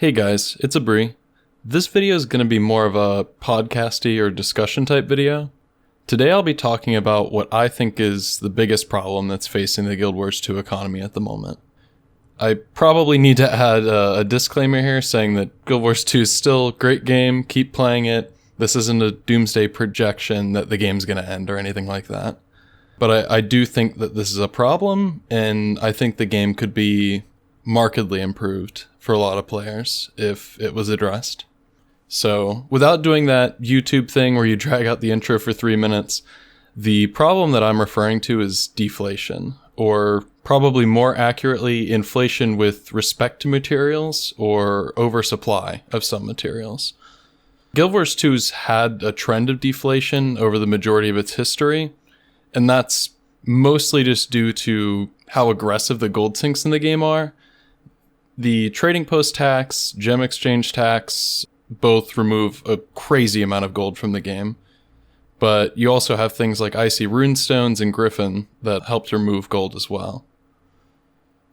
Hey guys, it's Abree. This video is going to be more of a podcasty or discussion type video. Today I'll be talking about what I think is the biggest problem that's facing the Guild Wars 2 economy at the moment. I probably need to add a disclaimer here saying that Guild Wars 2 is still a great game, keep playing it. This isn't a doomsday projection that the game's going to end or anything like that. But I do think that this is a problem, and I think the game could be markedly improved for a lot of players if it was addressed. So without doing that YouTube thing where you drag out the intro for 3 minutes, the problem that I'm referring to is deflation, or probably more accurately, inflation with respect to materials or oversupply of some materials. Guild Wars 2's had a trend of deflation over the majority of its history, and that's mostly just due to how aggressive the gold sinks in the game are. The trading post tax, gem exchange tax, both remove a crazy amount of gold from the game. But you also have things like Icy Runestones and Griffin that help to remove gold as well.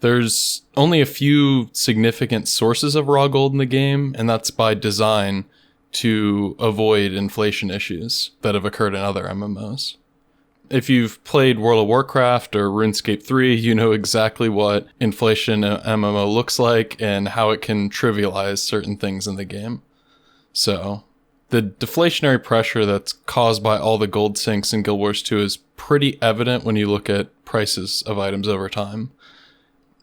There's only a few significant sources of raw gold in the game, and that's by design to avoid inflation issues that have occurred in other MMOs. If you've played World of Warcraft or RuneScape 3, you know exactly what inflation in MMO looks like and how it can trivialize certain things in the game. So, the deflationary pressure that's caused by all the gold sinks in Guild Wars 2 is pretty evident when you look at prices of items over time.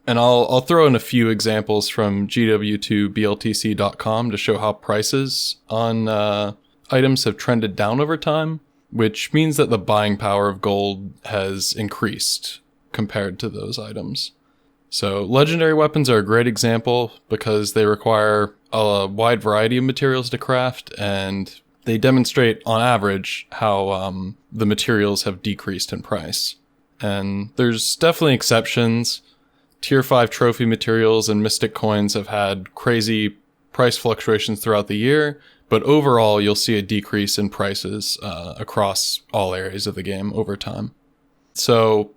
And I'll throw in a few examples from GW2BLTC.com to show how prices on items have trended down over time, which means that the buying power of gold has increased compared to those items. So legendary weapons are a great example because they require a wide variety of materials to craft, and they demonstrate on average how the materials have decreased in price. And there's definitely exceptions. Tier 5 trophy materials and mystic coins have had crazy price fluctuations throughout the year, but overall, you'll see a decrease in prices across all areas of the game over time. So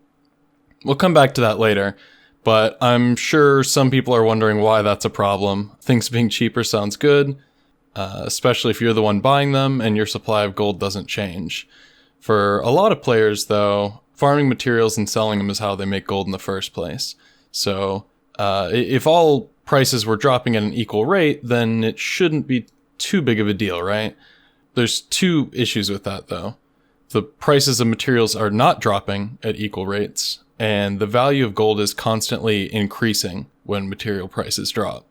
we'll come back to that later, but I'm sure some people are wondering why that's a problem. Things being cheaper sounds good, especially if you're the one buying them and your supply of gold doesn't change. For a lot of players, though, farming materials and selling them is how they make gold in the first place. So if all prices were dropping at an equal rate, then it shouldn't be too big of a deal, right? There's two issues with that, though. The prices of materials are not dropping at equal rates, and the value of gold is constantly increasing when material prices drop.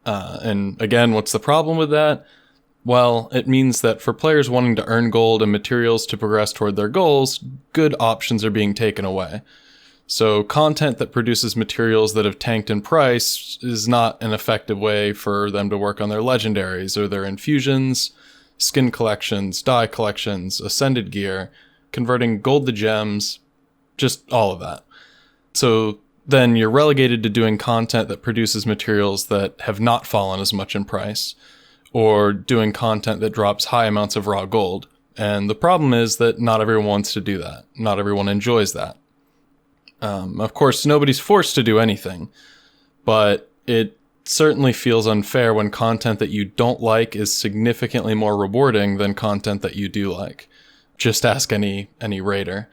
And again, what's the problem with that? Well, it means that for players wanting to earn gold and materials to progress toward their goals, good options are being taken away. So content that produces materials that have tanked in price is not an effective way for them to work on their legendaries or their infusions, skin collections, dye collections, ascended gear, converting gold to gems, just all of that. So then you're relegated to doing content that produces materials that have not fallen as much in price, or doing content that drops high amounts of raw gold. And the problem is that not everyone wants to do that. Not everyone enjoys that. Of course, nobody's forced to do anything, but it certainly feels unfair when content that you don't like is significantly more rewarding than content that you do like. Just ask any raider.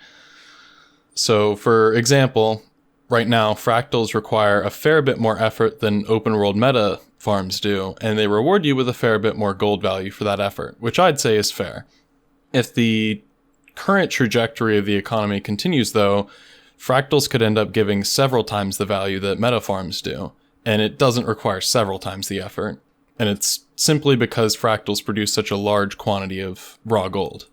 So, for example, right now, fractals require a fair bit more effort than open world meta farms do, and they reward you with a fair bit more gold value for that effort, which I'd say is fair. If the current trajectory of the economy continues, though, fractals could end up giving several times the value that meta farms do, and it doesn't require several times the effort. And it's simply because fractals produce such a large quantity of raw gold.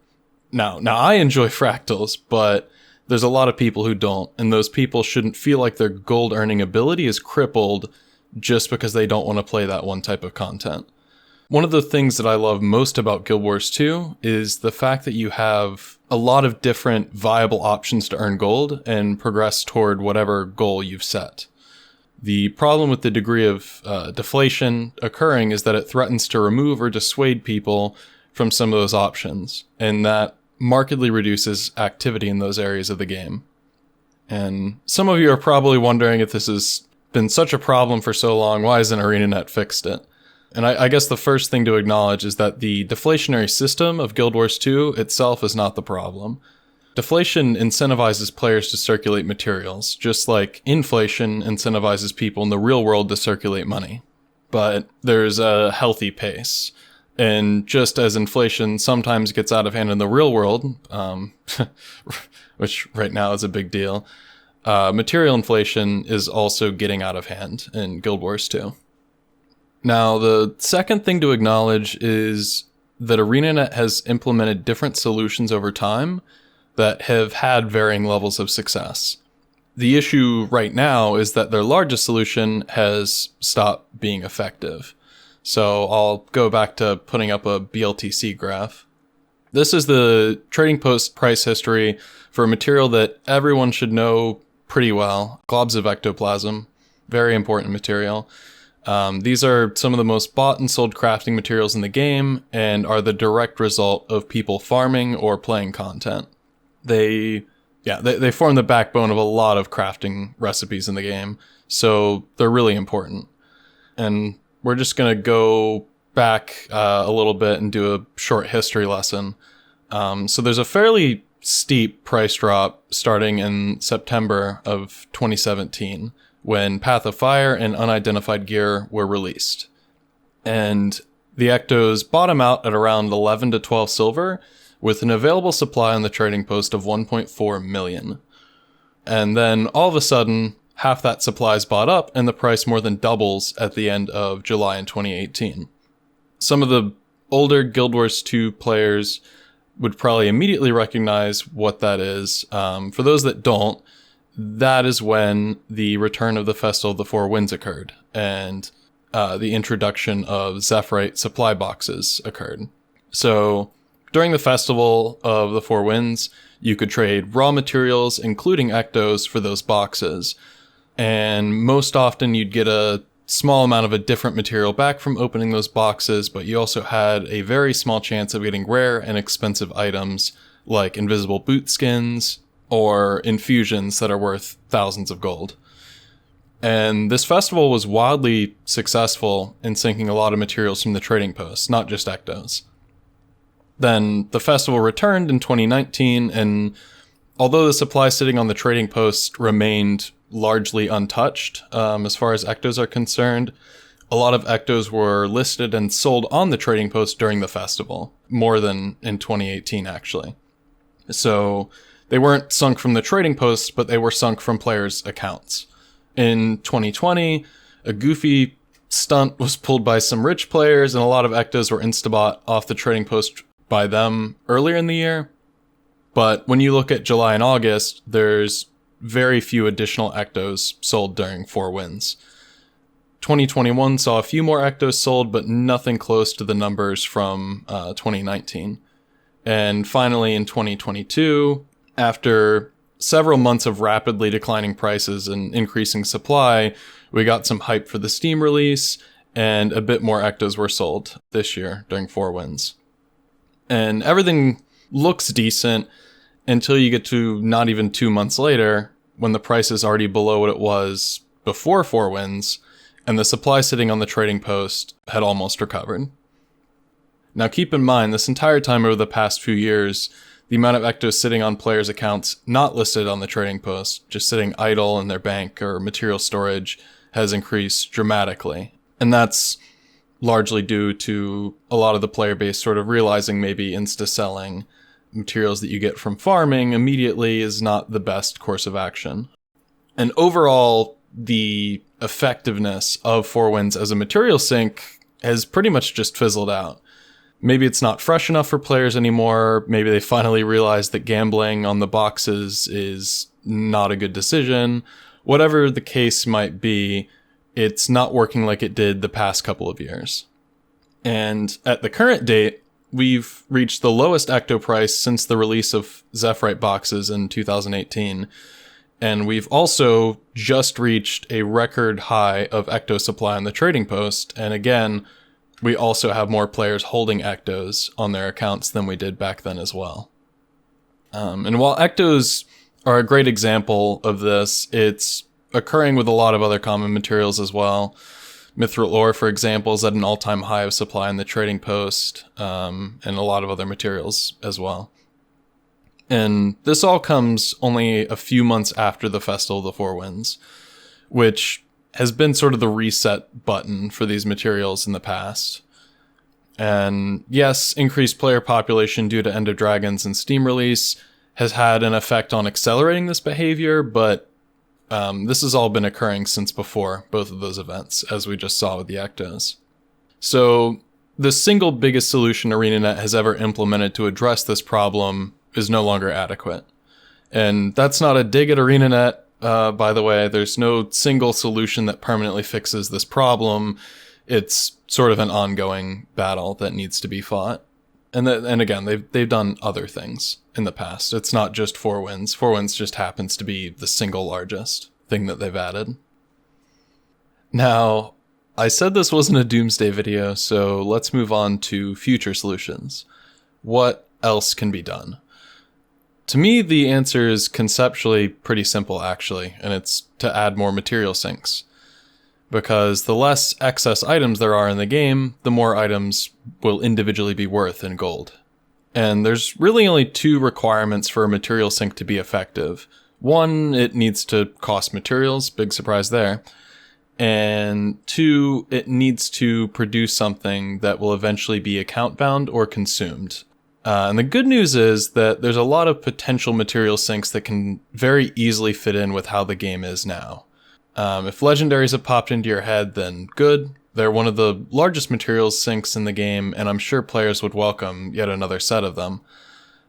Now I enjoy fractals, but there's a lot of people who don't, and those people shouldn't feel like their gold earning ability is crippled just because they don't want to play that one type of content. One of the things that I love most about Guild Wars 2 is the fact that you have a lot of different viable options to earn gold and progress toward whatever goal you've set. The problem with the degree of deflation occurring is that it threatens to remove or dissuade people from some of those options, and that markedly reduces activity in those areas of the game. And some of you are probably wondering, if this has been such a problem for so long, why hasn't ArenaNet fixed it? And I guess the first thing to acknowledge is that the deflationary system of Guild Wars 2 itself is not the problem. Deflation incentivizes players to circulate materials, just like inflation incentivizes people in the real world to circulate money. But there's a healthy pace. And just as inflation sometimes gets out of hand in the real world, which right now is a big deal, material inflation is also getting out of hand in Guild Wars 2. Now, the second thing to acknowledge is that ArenaNet has implemented different solutions over time that have had varying levels of success. The issue right now is that their largest solution has stopped being effective. So I'll go back to putting up a BLTC graph. This is the trading post price history for a material that everyone should know pretty well, globs of ectoplasm, very important material. These are some of the most bought and sold crafting materials in the game and are the direct result of people farming or playing content. They form the backbone of a lot of crafting recipes in the game, so they're really important. And we're just going to go back a little bit and do a short history lesson. So there's a fairly steep price drop starting in September of 2017 when Path of Fire and Unidentified Gear were released. And the Ectos bottom out at around 11 to 12 silver, with an available supply on the trading post of 1.4 million. And then all of a sudden, half that supply is bought up and the price more than doubles at the end of July in 2018. Some of the older Guild Wars 2 players would probably immediately recognize what that is. For those that don't, that is when the return of the Festival of the Four Winds occurred, and the introduction of Zephyrite supply boxes occurred. So during the Festival of the Four Winds, you could trade raw materials, including ectos, for those boxes. And most often you'd get a small amount of a different material back from opening those boxes, but you also had a very small chance of getting rare and expensive items like invisible boot skins or infusions that are worth thousands of gold. And this festival was wildly successful in sinking a lot of materials from the trading posts, not just ectos. Then the festival returned in 2019, and although the supply sitting on the trading post remained largely untouched as far as ectos are concerned, a lot of ectos were listed and sold on the trading post during the festival, more than in 2018 actually. So they weren't sunk from the trading post, but they were sunk from players' accounts. In 2020, a goofy stunt was pulled by some rich players, and a lot of ectos were instabought off the trading post by them earlier in the year. But when you look at July and August, there's very few additional ectos sold during Four Winds. 2021 saw a few more ectos sold, but nothing close to the numbers from 2019. And finally, in 2022, after several months of rapidly declining prices and increasing supply, we got some hype for the Steam release, and a bit more ectos were sold this year during Four Winds. And everything looks decent until you get to not even 2 months later, when the price is already below what it was before Four Winds, and the supply sitting on the trading post had almost recovered. Now keep in mind, this entire time over the past few years, the amount of ectos sitting on players' accounts not listed on the trading post, just sitting idle in their bank or material storage, has increased dramatically. And that's largely due to a lot of the player base sort of realizing maybe insta-selling materials that you get from farming immediately is not the best course of action. And overall, the effectiveness of Four Winds as a material sink has pretty much just fizzled out. Maybe it's not fresh enough for players anymore. Maybe they finally realized that gambling on the boxes is not a good decision. Whatever the case might be, it's not working like it did the past couple of years. And at the current date, we've reached the lowest ecto price since the release of Zephyrite boxes in 2018. And we've also just reached a record high of ecto supply on the trading post. And again, we also have more players holding ectos on their accounts than we did back then as well. And while ectos are a great example of this, it's occurring with a lot of other common materials as well. Mithril ore, for example, is at an all-time high of supply in the trading post, and a lot of other materials as well. And this all comes only a few months after the Festival of the Four Winds, which has been sort of the reset button for these materials in the past. And yes, increased player population due to End of Dragons and Steam release has had an effect on accelerating this behavior, but this has all been occurring since before both of those events, as we just saw with the Ectos. So the single biggest solution ArenaNet has ever implemented to address this problem is no longer adequate. And that's not a dig at ArenaNet, by the way. There's no single solution that permanently fixes this problem. It's sort of an ongoing battle that needs to be fought. And again, they've done other things in the past. It's not just Four Winds. Four Winds just happens to be the single largest thing that they've added. Now, I said this wasn't a doomsday video, so let's move on to future solutions. What else can be done? To me, the answer is conceptually pretty simple, actually, and it's to add more material sinks. Because the less excess items there are in the game, the more items will individually be worth in gold. And there's really only two requirements for a material sink to be effective. One, it needs to cost materials, big surprise there. And two, it needs to produce something that will eventually be account bound or consumed. And the good news is that there's a lot of potential material sinks that can very easily fit in with how the game is now. If legendaries have popped into your head, then good. They're one of the largest materials sinks in the game, and I'm sure players would welcome yet another set of them.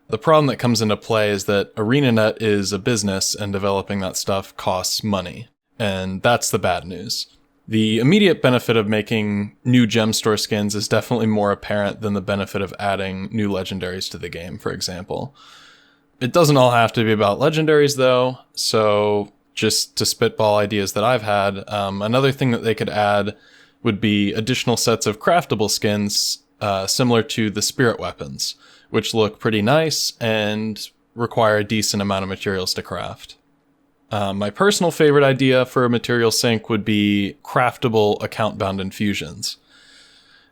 The problem that comes into play is that ArenaNet is a business, and developing that stuff costs money. And that's the bad news. The immediate benefit of making new gem store skins is definitely more apparent than the benefit of adding new legendaries to the game, for example. It doesn't all have to be about legendaries, though, so just to spitball ideas that I've had, another thing that they could add would be additional sets of craftable skins similar to the spirit weapons, which look pretty nice and require a decent amount of materials to craft. My personal favorite idea for a material sink would be craftable account-bound infusions.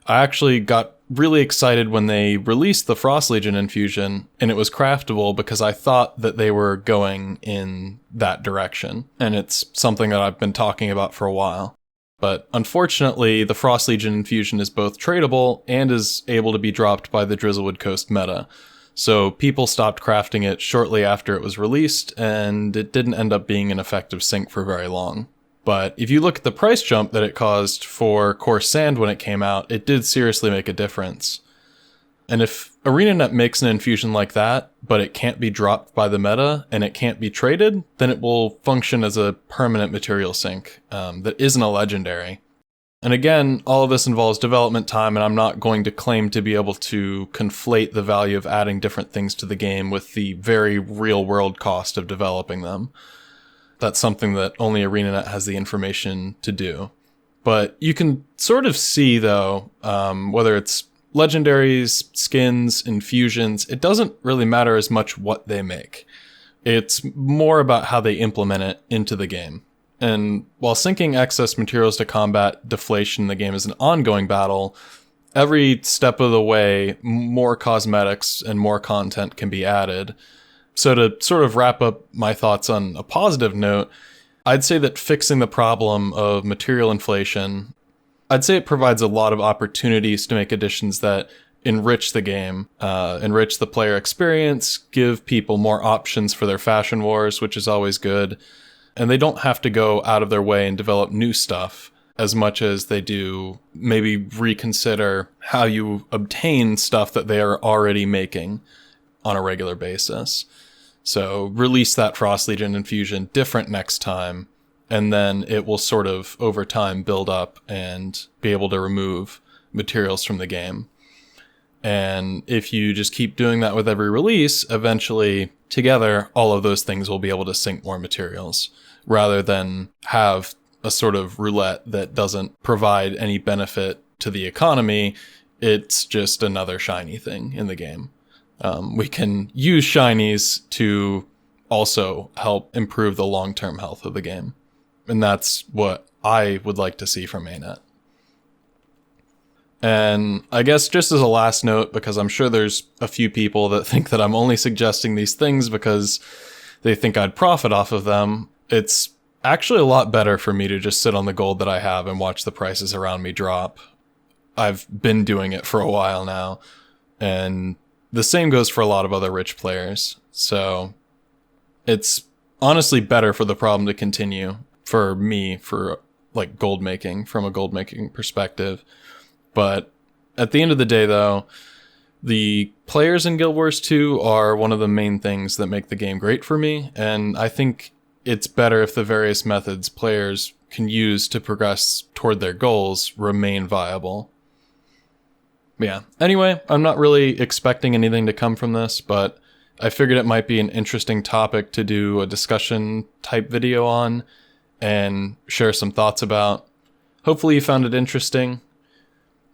I actually got really excited when they released the Frost Legion infusion and it was craftable because I thought that they were going in that direction. And it's something that I've been talking about for a while. But unfortunately, the Frost Legion infusion is both tradable and is able to be dropped by the Drizzlewood Coast meta. So people stopped crafting it shortly after it was released, and it didn't end up being an effective sink for very long. But if you look at the price jump that it caused for coarse sand when it came out, it did seriously make a difference. And if ArenaNet makes an infusion like that, but it can't be dropped by the meta, and it can't be traded, then it will function as a permanent material sink that isn't a legendary. And again, all of this involves development time, and I'm not going to claim to be able to conflate the value of adding different things to the game with the very real-world cost of developing them. That's something that only ArenaNet has the information to do. But you can sort of see, though, whether it's legendaries, skins, infusions, it doesn't really matter as much what they make. It's more about how they implement it into the game. And while sinking excess materials to combat deflation in the game is an ongoing battle, every step of the way, more cosmetics and more content can be added. So to sort of wrap up my thoughts on a positive note, I'd say that fixing the problem of material inflation, I'd say it provides a lot of opportunities to make additions that enrich the game, enrich the player experience, give people more options for their fashion wars, which is always good. And they don't have to go out of their way and develop new stuff as much as they do maybe reconsider how you obtain stuff that they are already making on a regular basis. So release that Frost Legion infusion different next time, and then it will sort of over time build up and be able to remove materials from the game. And if you just keep doing that with every release, eventually together all of those things will be able to sink more materials, rather than have a sort of roulette that doesn't provide any benefit to the economy. It's just another shiny thing in the game. We can use shinies to also help improve the long-term health of the game. And that's what I would like to see from ArenaNet. And I guess just as a last note, because I'm sure there's a few people that think that I'm only suggesting these things because they think I'd profit off of them, it's actually a lot better for me to just sit on the gold that I have and watch the prices around me drop. I've been doing it for a while now, and the same goes for a lot of other rich players. So it's honestly better for the problem to continue for me, for like gold making, from a gold making perspective. But at the end of the day, though, the players in Guild Wars 2 are one of the main things that make the game great for me, and I think it's better if the various methods players can use to progress toward their goals remain viable. Yeah, anyway, I'm not really expecting anything to come from this, but I figured it might be an interesting topic to do a discussion type video on and share some thoughts about. Hopefully you found it interesting.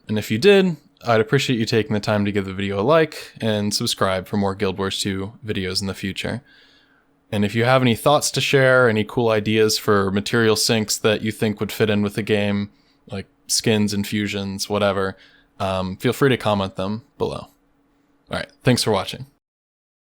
And if you did, I'd appreciate you taking the time to give the video a like and subscribe for more Guild Wars 2 videos in the future. And if you have any thoughts to share, any cool ideas for material syncs that you think would fit in with the game, like skins, infusions, whatever, feel free to comment them below. Alright, thanks for watching.